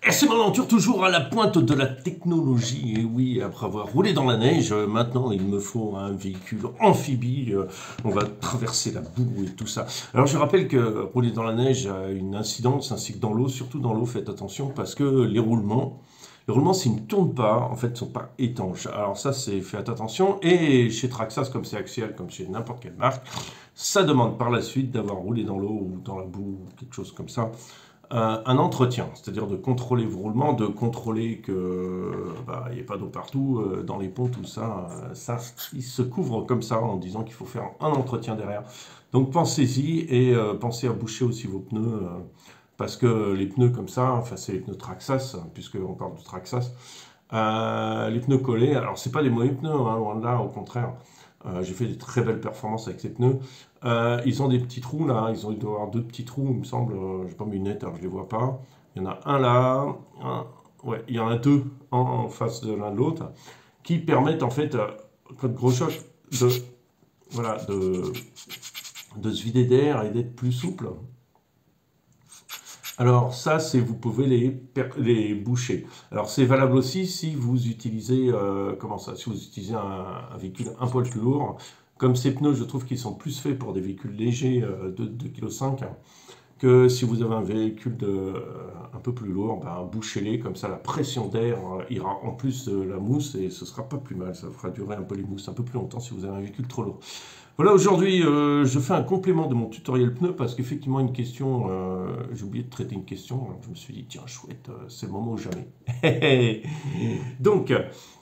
Et c'est mon aventure toujours à la pointe de la technologie. Et oui, après avoir roulé dans la neige, maintenant il me faut un véhicule amphibie. On va traverser la boue et tout ça. Alors je rappelle que rouler dans la neige a une incidence ainsi que dans l'eau. Surtout dans l'eau, faites attention parce que les roulements, s'ils ne tournent pas, en fait, ne sont pas étanches. Alors ça, c'est faites attention. Et chez Traxxas, comme c'est Axial, comme chez n'importe quelle marque, ça demande par la suite d'avoir roulé dans l'eau ou dans la boue, quelque chose comme ça, un entretien, c'est-à-dire de contrôler vos roulements, de contrôler que il n'y ait pas d'eau partout, dans les ponts, tout ça, il se couvre comme ça en disant qu'il faut faire un entretien derrière. Donc pensez-y et pensez à boucher aussi vos pneus, parce que les pneus comme ça, enfin c'est les pneus Traxxas, puisqu'on parle de Traxxas, les pneus collés, alors c'est pas des mauvais pneus, hein, loin de là, au contraire. J'ai fait des très belles performances avec ces pneus. Ils ont des petits trous là, ils doivent avoir deux petits trous, il me semble. Je n'ai pas mes lunettes, alors je ne les vois pas. Il y en a un là, ouais, il y en a deux en face de l'un de l'autre, qui permettent en fait, quand gros choc, de, voilà, de se vider d'air et d'être plus souple. Alors ça, vous pouvez les boucher. Alors c'est valable aussi si vous utilisez, si vous utilisez un véhicule un poil plus lourd. Comme ces pneus, je trouve qu'ils sont plus faits pour des véhicules légers de 2,5 kg, que si vous avez un véhicule un peu plus lourd, bouchez-les, comme ça la pression d'air ira en plus de la mousse et ce sera pas plus mal, ça fera durer un peu les mousses un peu plus longtemps si vous avez un véhicule trop lourd. Voilà, aujourd'hui, je fais un complément de mon tutoriel pneu parce qu'effectivement, une question, j'ai oublié de traiter une question. Alors je me suis dit, tiens, chouette, c'est le moment ou jamais. Donc,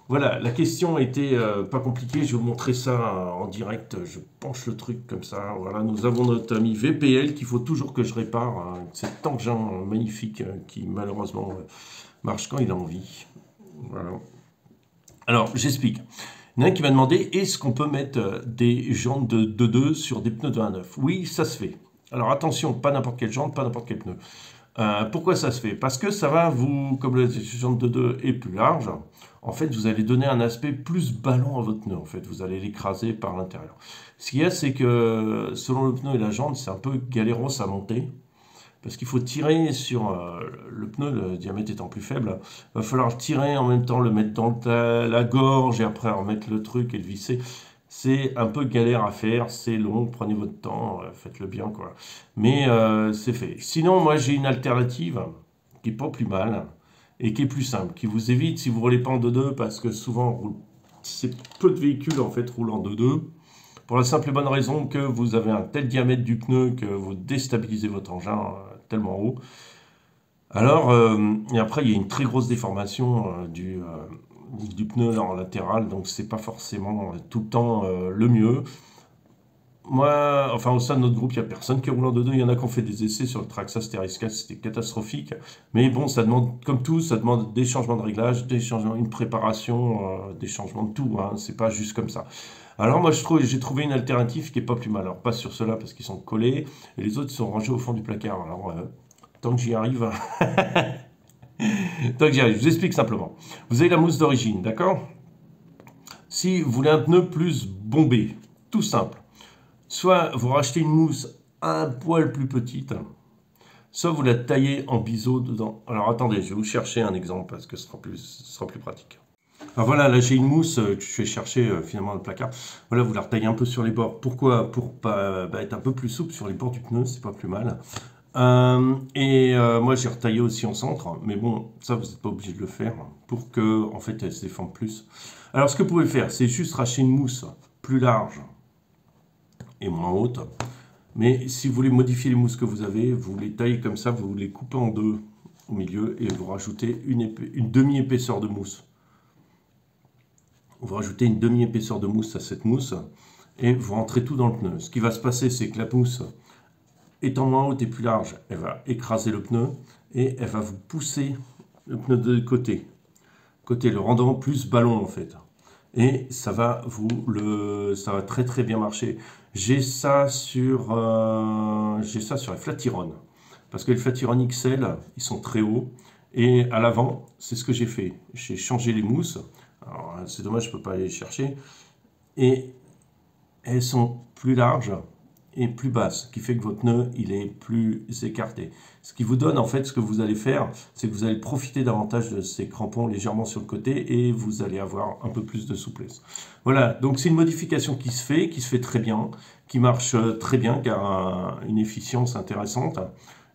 voilà, la question était pas compliquée. Je vais vous montrer ça en direct. Je penche le truc comme ça. Voilà, nous avons notre ami VPL qu'il faut toujours que je répare, hein, cet engin magnifique qui, malheureusement, marche quand il a envie. Voilà. Alors, j'explique. Il y en a un qui m'a demandé, est-ce qu'on peut mettre des jantes de 2.2 sur des pneus de 1.9? Oui, ça se fait. Alors attention, pas n'importe quelle jante, pas n'importe quel pneu. Pourquoi ça se fait? Parce que ça va comme la jante de 2 est plus large, en fait, vous allez donner un aspect plus ballon à votre pneu. En fait, vous allez l'écraser par l'intérieur. Ce qu'il y a, c'est que selon le pneu et la jante, c'est un peu galéros à monter. Parce qu'il faut tirer sur le pneu, le diamètre étant plus faible, il va falloir tirer en même temps, le mettre dans la gorge et après remettre le truc et le visser. C'est un peu galère à faire, c'est long, prenez votre temps, faites-le bien quoi. Mais c'est fait. Sinon, moi j'ai une alternative qui est pas plus mal et qui est plus simple, qui vous évite si vous roulez pas en 2.2 parce que souvent c'est peu de véhicules en fait roulent en 2.2. Pour la simple et bonne raison que vous avez un tel diamètre du pneu que vous déstabilisez votre engin tellement haut. Alors, et après, il y a une très grosse déformation du pneu en latéral, donc c'est pas forcément tout le temps le mieux. Moi, enfin au sein de notre groupe, il n'y a personne qui roule en 2.2. Il y en a qui ont fait des essais sur le Traxxas TRS4, c'était catastrophique. Mais bon, ça demande, comme tout, ça demande des changements de réglage, des changements, une préparation, des changements de tout. Hein. C'est pas juste comme ça. Alors moi, j'ai trouvé une alternative qui est pas plus mal. Alors pas sur ceux-là parce qu'ils sont collés, et les autres ils sont rangés au fond du placard. Alors tant que j'y arrive, tant que j'y arrive, je vous explique simplement. Vous avez la mousse d'origine, d'accord? Si vous voulez un pneu plus bombé, tout simple. Soit vous rachetez une mousse un poil plus petite, soit vous la taillez en biseau dedans. Alors attendez, je vais vous chercher un exemple parce que ce sera plus pratique. Alors voilà, là j'ai une mousse que je vais chercher finalement dans le placard. Voilà, vous la retaillez un peu sur les bords. Pourquoi? Pour pas être un peu plus souple sur les bords du pneu, c'est pas plus mal. Moi j'ai retaillé aussi en centre, mais bon, ça vous n'êtes pas obligé de le faire pour que en fait elle se déforme plus. Alors ce que vous pouvez faire, c'est juste racheter une mousse plus large et moins haute. Mais si vous voulez modifier les mousses que vous avez, vous les taillez comme ça, vous les coupez en deux au milieu et vous rajoutez une demi-épaisseur de mousse. Vous rajoutez une demi-épaisseur de mousse à cette mousse et vous rentrez tout dans le pneu. Ce qui va se passer, c'est que la mousse, étant moins haute et plus large, elle va écraser le pneu et elle va vous pousser le pneu de côté, le rendant plus ballon en fait. Et ça va très très bien marcher. J'ai ça sur les Flatiron. Parce que les Flatiron XL, ils sont très hauts. Et à l'avant, c'est ce que j'ai fait. J'ai changé les mousses. Alors, c'est dommage, je ne peux pas aller les chercher. Et elles sont plus larges. est plus basse, ce qui fait que votre nœud il est plus écarté. Ce qui vous donne en fait, ce que vous allez faire, c'est que vous allez profiter davantage de ces crampons légèrement sur le côté et vous allez avoir un peu plus de souplesse. Voilà, donc c'est une modification qui se fait très bien, qui marche très bien, qui a une efficience intéressante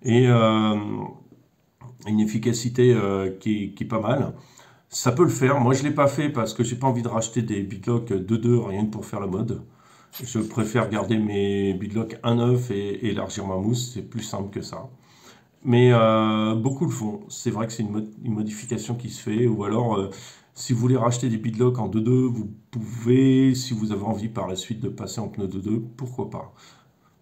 et une efficacité qui est pas mal. Ça peut le faire, moi je ne l'ai pas fait parce que j'ai pas envie de racheter des beadlocks 2.2 rien que pour faire la mode. Je préfère garder mes beadlocks 1.9 et élargir ma mousse, c'est plus simple que ça. Mais beaucoup le font, c'est vrai que c'est une modification qui se fait, ou alors si vous voulez racheter des beadlocks en 2.2, vous pouvez, si vous avez envie par la suite de passer en pneu 2.2, pourquoi pas.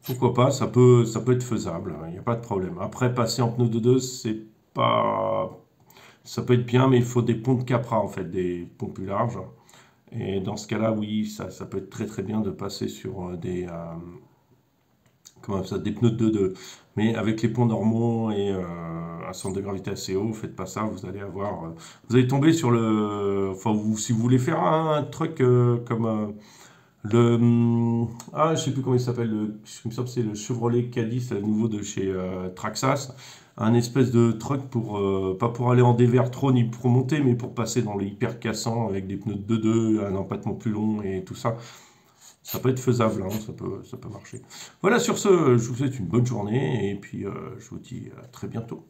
Pourquoi pas, ça peut être faisable, il n'y a pas de problème. Après, passer en pneu 2.2, c'est pas... Ça peut être bien, mais il faut des pompes Capra, en fait, des pompes plus larges. Et dans ce cas-là, oui, ça peut être très très bien de passer sur des pneus de 2.2. Mais avec les ponts normaux et un centre de gravité assez haut, faites pas ça, vous allez avoir... vous allez tomber sur le... Enfin, si vous voulez faire un truc comme... je sais plus comment il s'appelle, il me semble que c'est le Chevrolet Caddy, c'est le nouveau de chez Traxxas. Un espèce de truc pour, pas pour aller en dévers trop ni pour monter, mais pour passer dans les hyper cassants avec des pneus de 2.2, un empattement plus long et tout ça. Ça peut être faisable, hein, ça peut marcher. Voilà, sur ce, je vous souhaite une bonne journée et puis je vous dis à très bientôt.